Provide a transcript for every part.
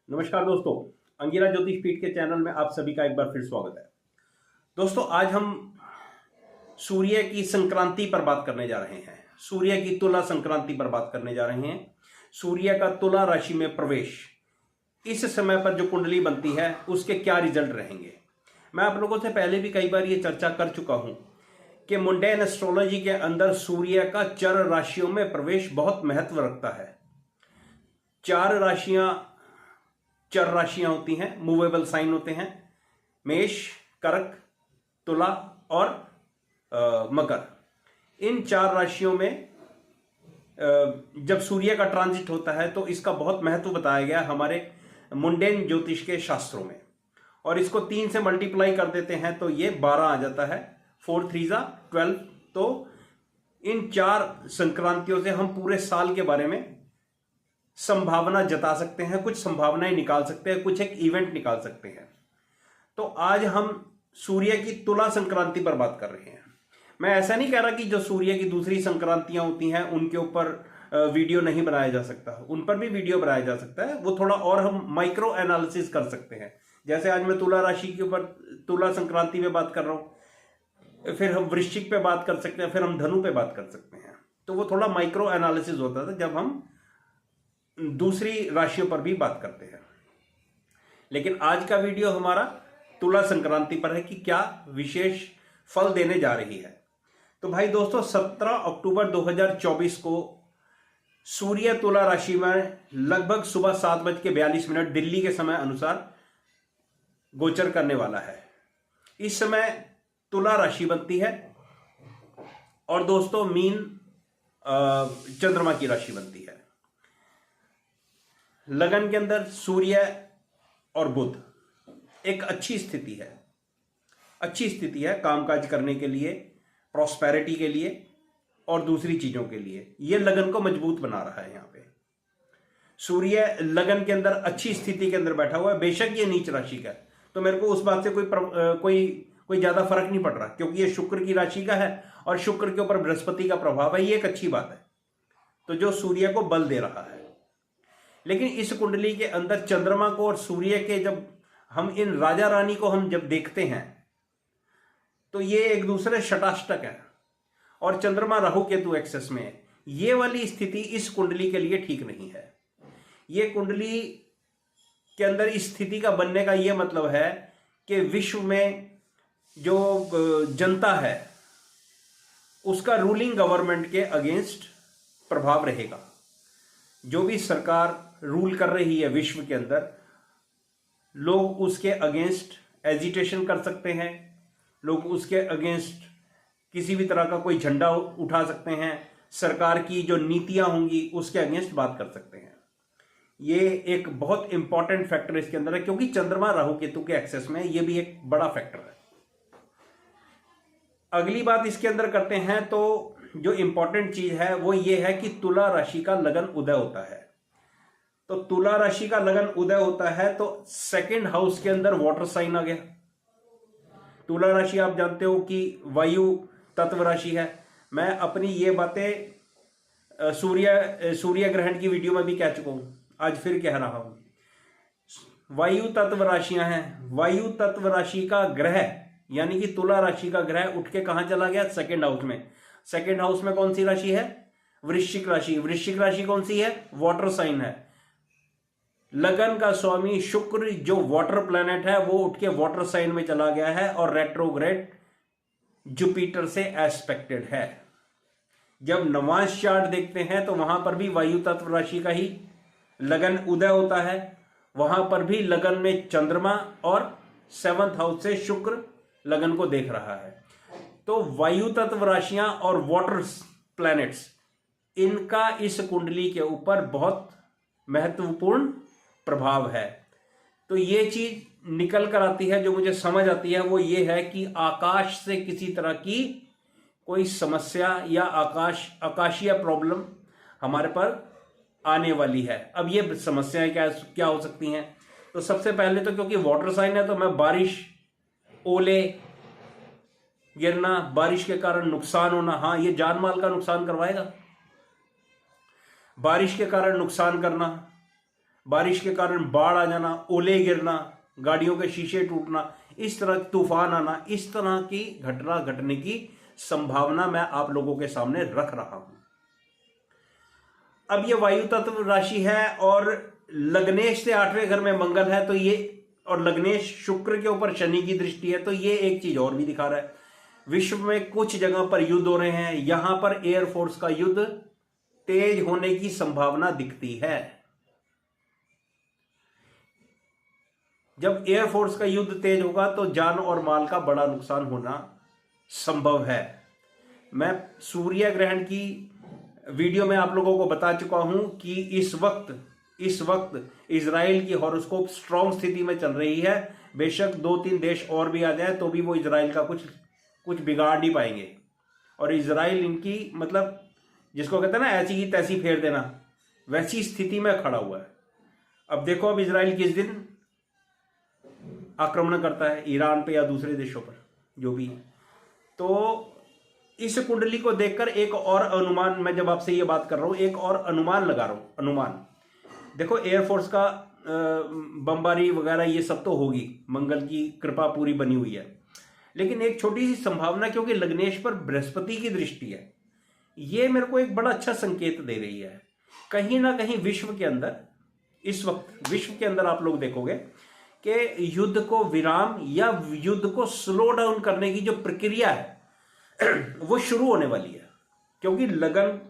नमस्कार दोस्तों, अंगिरा ज्योतिष पीठ के चैनल में आप सभी का एक बार फिर स्वागत है। दोस्तों, आज हम सूर्य की संक्रांति पर बात करने जा रहे हैं। सूर्य की तुला संक्रांति पर बात करने जा रहे हैं। सूर्य का तुला राशि में प्रवेश, इस समय पर जो कुंडली बनती है उसके क्या रिजल्ट रहेंगे। मैं आप लोगों से पहले भी कई बार ये चर्चा कर चुका हूं कि मुंडेन एस्ट्रोलॉजी के अंदर सूर्य का चर राशियों में प्रवेश बहुत महत्व रखता है। चार राशियां चर राशियां होती हैं, मूवेबल साइन होते हैं, मेष, कर्क, तुला और मकर। इन चार राशियों में जब सूर्य का ट्रांजिट होता है तो इसका बहुत महत्व बताया गया हमारे मुंडेन ज्योतिष के शास्त्रों में। और इसको 3 से मल्टीप्लाई कर देते हैं तो ये 12 आ जाता है, 4 3 12। तो इन 4 संक्रांतियों से हम पूरे साल के बारे में संभावना जता सकते हैं, कुछ संभावनाएं निकाल सकते हैं, कुछ एक इवेंट निकाल सकते हैं। तो आज हम सूर्य की तुला संक्रांति पर बात कर रहे हैं। मैं ऐसा नहीं कह रहा कि जो सूर्य की दूसरी संक्रांतियां होती हैं उनके ऊपर वीडियो नहीं बनाया जा सकता, उन पर भी वीडियो बनाया जा सकता है। वो थोड़ा और हम माइक्रो एनालिसिस कर सकते हैं। जैसे आज मैं तुला राशि के ऊपर, तुला संक्रांति में बात कर रहा हूं, फिर हम वृश्चिक पे बात कर सकते हैं, फिर हम धनु पे बात कर सकते हैं। तो वो थोड़ा माइक्रो एनालिसिस होता था जब हम दूसरी राशियों पर भी बात करते हैं। लेकिन आज का वीडियो हमारा तुला संक्रांति पर है कि क्या विशेष फल देने जा रही है। तो भाई दोस्तों, 17 अक्टूबर 2024 को सूर्य तुला राशि में लगभग सुबह 7:42 दिल्ली के समय अनुसार गोचर करने वाला है। इस समय तुला राशि बनती है और दोस्तों मीन चंद्रमा की राशि बनती है। लगन के अंदर सूर्य और बुध, एक अच्छी स्थिति है, अच्छी स्थिति है कामकाज करने के लिए, प्रॉस्पेरिटी के लिए और दूसरी चीजों के लिए। यह लगन को मजबूत बना रहा है। यहां पे सूर्य लगन के अंदर अच्छी स्थिति के अंदर बैठा हुआ है। बेशक ये नीच राशि का है तो मेरे को उस बात से कोई ज्यादा फर्क नहीं पड़ रहा, क्योंकि ये शुक्र की राशि का है और शुक्र के ऊपर बृहस्पति का प्रभाव है। ये एक अच्छी बात है, तो जो सूर्य को बल दे रहा है। लेकिन इस कुंडली के अंदर चंद्रमा को और सूर्य के, जब हम इन राजा रानी को हम जब देखते हैं तो ये एक दूसरे शटाष्टक है और चंद्रमा राहु केतु एक्सेस में है। ये वाली स्थिति इस कुंडली के लिए ठीक नहीं है। ये कुंडली के अंदर इस स्थिति का बनने का ये मतलब है कि विश्व में जो जनता है उसका रूलिंग गवर्नमेंट के अगेंस्ट प्रभाव रहेगा। जो भी सरकार रूल कर रही है विश्व के अंदर, लोग उसके अगेंस्ट एजिटेशन कर सकते हैं, लोग उसके अगेंस्ट किसी भी तरह का कोई झंडा उठा सकते हैं, सरकार की जो नीतियां होंगी उसके अगेंस्ट बात कर सकते हैं। ये एक बहुत इंपॉर्टेंट फैक्टर इसके अंदर है, क्योंकि चंद्रमा राहु केतु के एक्सेस में ये भी एक बड़ा फैक्टर है। अगली बात इसके अंदर करते हैं तो जो इंपॉर्टेंट चीज है वो ये है कि तुला राशि का लगन उदय होता है। तो तुला राशि का लगन उदय होता है तो सेकंड हाउस के अंदर वाटर साइन आ गया। तुला राशि आप जानते हो कि वायु तत्व राशि है। मैं अपनी ये बातें सूर्य ग्रहण की वीडियो में भी कह चुका हूं, आज फिर कह रहा हूं। वायु तत्व राशियां हैं। वायु तत्व राशि का ग्रह यानी कि तुला राशि का ग्रह उठ के कहां चला गया? सेकंड हाउस में। सेकंड हाउस में कौन सी राशि है? वृश्चिक राशि। वृश्चिक राशि कौन सी है? वाटर साइन है। लगन का स्वामी शुक्र जो वाटर प्लैनेट है वो उठ के वाटर साइन में चला गया है और रेट्रोग्रेड जुपिटर से एस्पेक्टेड है। जब नवांश चार्ट देखते हैं तो वहां पर भी वायु तत्व राशि का ही लगन उदय होता है। वहां पर भी लगन में चंद्रमा और 7th हाउस से शुक्र लगन को देख रहा है। तो वायु तत्व राशियां और वाटर प्लैनेट्स, इनका इस कुंडली के ऊपर बहुत महत्वपूर्ण प्रभाव है। तो ये चीज निकल कर आती है, जो मुझे समझ आती है वो ये है कि आकाश से किसी तरह की कोई समस्या या आकाशीय प्रॉब्लम हमारे पर आने वाली है। अब ये समस्याएं क्या हो सकती हैं? तो सबसे पहले तो क्योंकि वाटर साइन है तो मैं बारिश, ओले गिरना, बारिश के कारण नुकसान होना, हाँ ये जान माल का नुकसान करवाएगा। बारिश के कारण नुकसान करना, बारिश के कारण बाढ़ आ जाना, ओले गिरना, गाड़ियों के शीशे टूटना, इस तरह तूफान आना, इस तरह की घटना घटने की संभावना मैं आप लोगों के सामने रख रहा हूं। अब ये वायु तत्व राशि है और लग्नेश से 8वें घर में मंगल है, तो ये, और लग्नेश शुक्र के ऊपर शनि की दृष्टि है, तो ये एक चीज और भी दिखा रहा है। विश्व में कुछ जगह पर युद्ध हो रहे हैं, यहां पर एयरफोर्स का युद्ध तेज होने की संभावना दिखती है। जब एयरफोर्स का युद्ध तेज होगा तो जान और माल का बड़ा नुकसान होना संभव है। मैं सूर्य ग्रहण की वीडियो में आप लोगों को बता चुका हूं कि इस वक्त इजराइल की हॉरोस्कोप स्ट्रॉन्ग स्थिति में चल रही है। बेशक 2-3 देश और भी आ जाए तो भी वो इजराइल का कुछ बिगाड़ नहीं पाएंगे। और इजराइल इनकी, मतलब जिसको कहते हैं ना ऐसी की तैसी फेर देना, वैसी स्थिति में खड़ा हुआ है। अब देखो अब इजराइल किस दिन आक्रमण करता है ईरान पे या दूसरे देशों पर, जो भी है। तो इस कुंडली को देखकर एक और अनुमान, मैं जब आपसे ये बात कर रहा हूं एक और अनुमान लगा रहा हूं। अनुमान देखो, एयरफोर्स का बमबारी वगैरह ये सब तो होगी, मंगल की कृपा पूरी बनी हुई है, लेकिन एक छोटी सी संभावना, क्योंकि लग्नेश पर बृहस्पति की दृष्टि है, ये मेरे को एक बड़ा अच्छा संकेत दे रही है। कहीं ना कहीं विश्व के अंदर, इस वक्त विश्व के अंदर आप लोग देखोगे कि युद्ध को विराम या युद्ध को स्लो डाउन करने की जो प्रक्रिया है वो शुरू होने वाली है। क्योंकि लगन,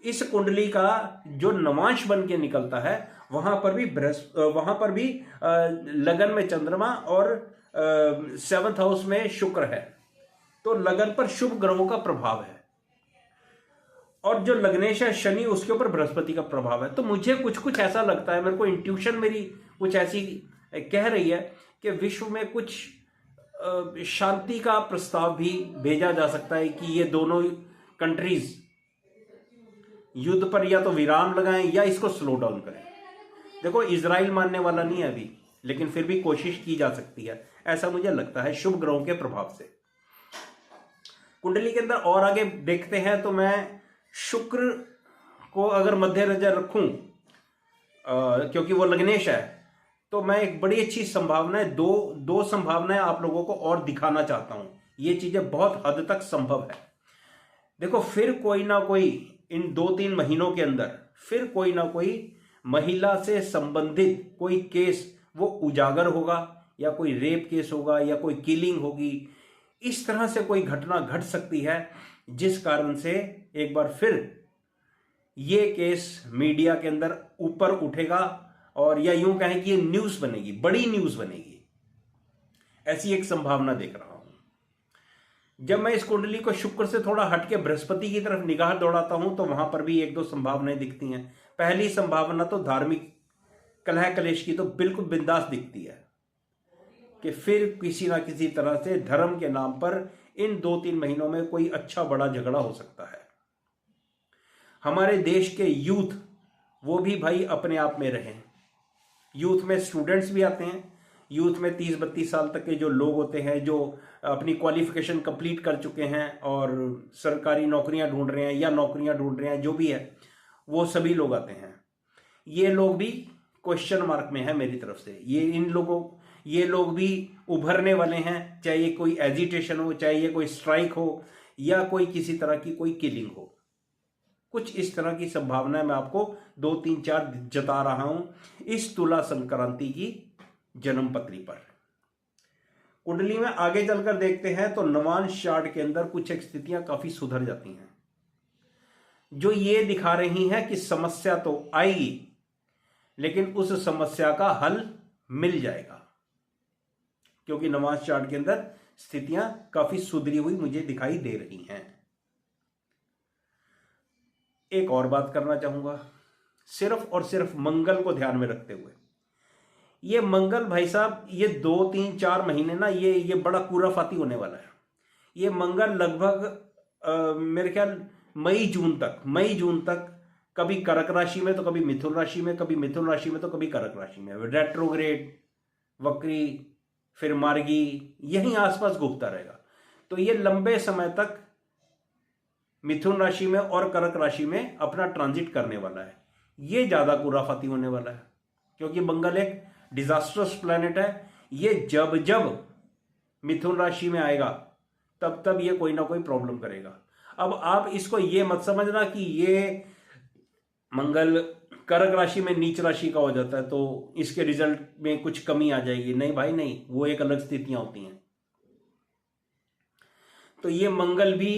इस कुंडली का जो नवांश बन के निकलता है वहां पर भी लगन में चंद्रमा और 7th हाउस में शुक्र है, तो लगन पर शुभ ग्रहों का प्रभाव है। और जो लग्नेश है शनि, उसके ऊपर बृहस्पति का प्रभाव है। तो मुझे कुछ ऐसा लगता है, मेरे को इंट्यूशन मेरी कुछ ऐसी कह रही है कि विश्व में कुछ शांति का प्रस्ताव भी भेजा जा सकता है कि ये दोनों कंट्रीज युद्ध पर या तो विराम लगाएं या इसको स्लो डाउन करें। देखो, इजराइल मानने वाला नहीं है अभी, लेकिन फिर भी कोशिश की जा सकती है, ऐसा मुझे लगता है शुभ ग्रहों के प्रभाव से। कुंडली के अंदर और आगे देखते हैं तो मैं शुक्र को अगर मध्य नजर रखूं, क्योंकि वो लग्नेश है, तो मैं एक बड़ी अच्छी संभावनाएं, दो संभावनाएं आप लोगों को और दिखाना चाहता हूं। ये चीजें बहुत हद तक संभव है। देखो, फिर कोई ना कोई इन 2-3 महीनों के अंदर फिर कोई ना कोई महिला से संबंधित कोई केस वो उजागर होगा, या कोई रेप केस होगा, या कोई किलिंग होगी। इस तरह से कोई घटना घट सकती है जिस कारण से एक बार फिर ये केस मीडिया के अंदर ऊपर उठेगा, और या यूं कहें कि ये न्यूज बनेगी, बड़ी न्यूज बनेगी। ऐसी एक संभावना देख रहा हूं। जब मैं इस कुंडली को शुक्र से थोड़ा हटके बृहस्पति की तरफ निगाह दौड़ाता हूं तो वहां पर भी 1-2 संभावनाएं दिखती हैं। पहली संभावना तो धार्मिक कलह कलेश की तो बिल्कुल बिंदास दिखती है कि फिर किसी ना किसी तरह से धर्म के नाम पर इन 2-3 महीनों में कोई अच्छा बड़ा झगड़ा हो सकता है। हमारे देश के यूथ, वो भी भाई अपने आप में रहें। यूथ में स्टूडेंट्स भी आते हैं, यूथ में 30-32 साल तक के जो लोग होते हैं, जो अपनी क्वालिफिकेशन कंप्लीट कर चुके हैं और सरकारी नौकरियां ढूंढ रहे हैं या नौकरियां ढूंढ रहे हैं, जो भी है, वो सभी लोग आते हैं। ये लोग भी क्वेश्चन मार्क में है मेरी तरफ से। ये लोग भी उभरने वाले हैं, चाहे ये कोई एजिटेशन हो, चाहे ये कोई स्ट्राइक हो, या कोई किसी तरह की कोई किलिंग हो। कुछ इस तरह की संभावना मैं आपको 2-3-4 जता रहा हूं इस तुला संक्रांति की जन्म पत्री पर। कुंडली में आगे चलकर देखते हैं तो नवांश चार्ट के अंदर कुछ एक स्थितियां काफी सुधर जाती हैं, जो ये दिखा रही हैं कि समस्या तो आएगी, लेकिन उस समस्या का हल मिल जाएगा, क्योंकि नवांश चार्ट के अंदर स्थितियां काफी सुधरी हुई मुझे दिखाई दे रही हैं। एक और बात करना चाहूंगा, सिर्फ और सिर्फ मंगल को ध्यान में रखते हुए। ये मंगल भाई साहब, ये 2-3-4 महीने ना, ये बड़ा कूराफाती होने वाला है। ये मंगल लगभग मेरे ख्याल मई जून तक कभी कर्क राशि में तो कभी मिथुन राशि में, कभी मिथुन राशि में तो कभी कर्क राशि में, रेट्रोग्रेड, वक्री, फिर मार्गी, यहीं आसपास घूमता रहेगा। तो ये लंबे समय तक मिथुन राशि में और कर्क राशि में अपना ट्रांजिट करने वाला है। ये ज्यादा कुराफाती होने वाला है। क्योंकि मंगल एक डिजास्टर्स प्लैनेट है। ये जब जब मिथुन राशि में आएगा तब तब ये कोई ना कोई प्रॉब्लम करेगा। अब आप इसको ये मत समझना कि ये मंगल कर्क राशि में नीच राशि का हो जाता है तो इसके रिजल्ट में कुछ कमी आ जाएगी। नहीं भाई नहीं, वो एक अलग स्थितियां होती हैं। तो ये मंगल भी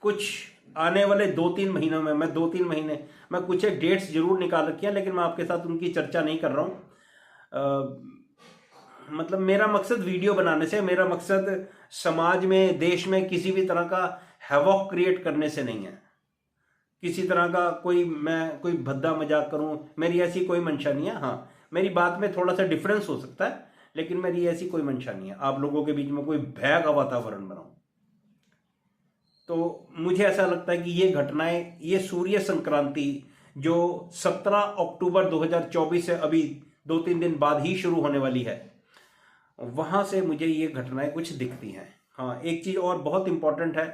कुछ आने वाले 2-3 महीनों में, मैं 2-3 महीने, मैं कुछ एक डेट्स जरूर निकाल रखी हैं लेकिन मैं आपके साथ उनकी चर्चा नहीं कर रहा हूं। मतलब मेरा मकसद वीडियो बनाने से, मेरा मकसद समाज में, देश में किसी भी तरह का हैवॉक क्रिएट करने से नहीं है। किसी तरह का मैं कोई भद्दा मजाक करूं, मेरी ऐसी कोई मंशा नहीं है। हाँ, मेरी बात में थोड़ा सा डिफरेंस हो सकता है लेकिन मेरी ऐसी कोई मंशा नहीं है आप लोगों के बीच में कोई भय का वातावरण बनाऊं। तो मुझे ऐसा लगता है कि ये घटनाएं, ये सूर्य संक्रांति जो 17 अक्टूबर 2024 से अभी 2-3 दिन बाद ही शुरू होने वाली है, वहां से मुझे ये घटनाएं कुछ दिखती हैं। हाँ, एक चीज और बहुत इंपॉर्टेंट है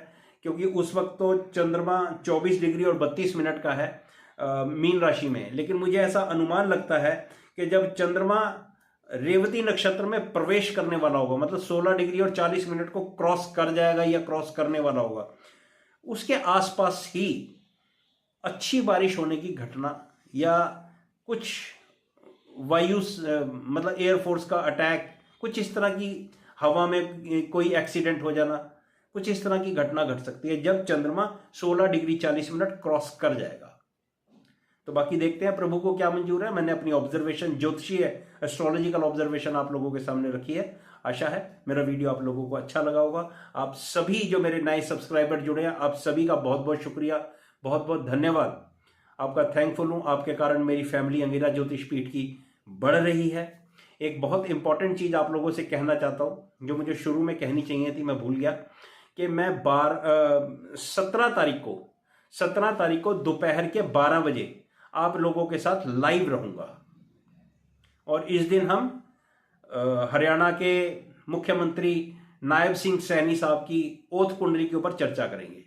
क्योंकि उस वक्त तो चंद्रमा 24 डिग्री और 32 मिनट का है मीन राशि में, लेकिन मुझे ऐसा अनुमान लगता है कि जब चंद्रमा रेवती नक्षत्र में प्रवेश करने वाला होगा, मतलब 16 डिग्री और 40 मिनट को क्रॉस कर जाएगा या क्रॉस करने वाला होगा, उसके आसपास ही अच्छी बारिश होने की घटना या कुछ वायु मतलब एयरफोर्स का अटैक, कुछ इस तरह की हवा में कोई एक्सीडेंट हो जाना, कुछ इस तरह की घटना घट सकती है जब चंद्रमा 16 डिग्री 40 मिनट क्रॉस कर जाएगा। तो बाकी देखते हैं प्रभु को क्या मंजूर है। मैंने अपनी ऑब्जर्वेशन, ज्योतिषीय एस्ट्रोलॉजिकल ऑब्जर्वेशन आप लोगों के सामने रखी है। आशा है मेरा वीडियो आप लोगों को अच्छा लगा होगा। आप सभी जो मेरे नए सब्सक्राइबर जुड़े हैं, आप सभी का बहुत बहुत शुक्रिया, बहुत बहुत धन्यवाद। आपका थैंकफुल हूं। आपके कारण मेरी फैमिली अंगिरा ज्योतिष पीठ की बढ़ रही है। एक बहुत इंपॉर्टेंट चीज आप लोगों से कहना चाहता हूं जो मुझे शुरू में कहनी चाहिए थी, मैं भूल गया, कि मैं 17 तारीख को दोपहर के 12 बजे आप लोगों के साथ लाइव रहूंगा। और इस दिन हम हरियाणा के मुख्यमंत्री नायब सिंह सैनी साहब की ओथ कुंडली के ऊपर चर्चा करेंगे।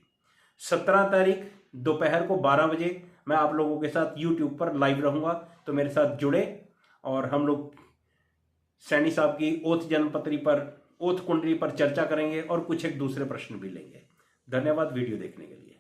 17 तारीख दोपहर को 12 बजे मैं आप लोगों के साथ YouTube पर लाइव रहूंगा, तो मेरे साथ जुड़े और हम लोग सैनी साहब की ओथ जन्मपत्री पर, ओथ कुंडली पर चर्चा करेंगे और कुछ एक दूसरे प्रश्न भी लेंगे। धन्यवाद वीडियो देखने के लिए।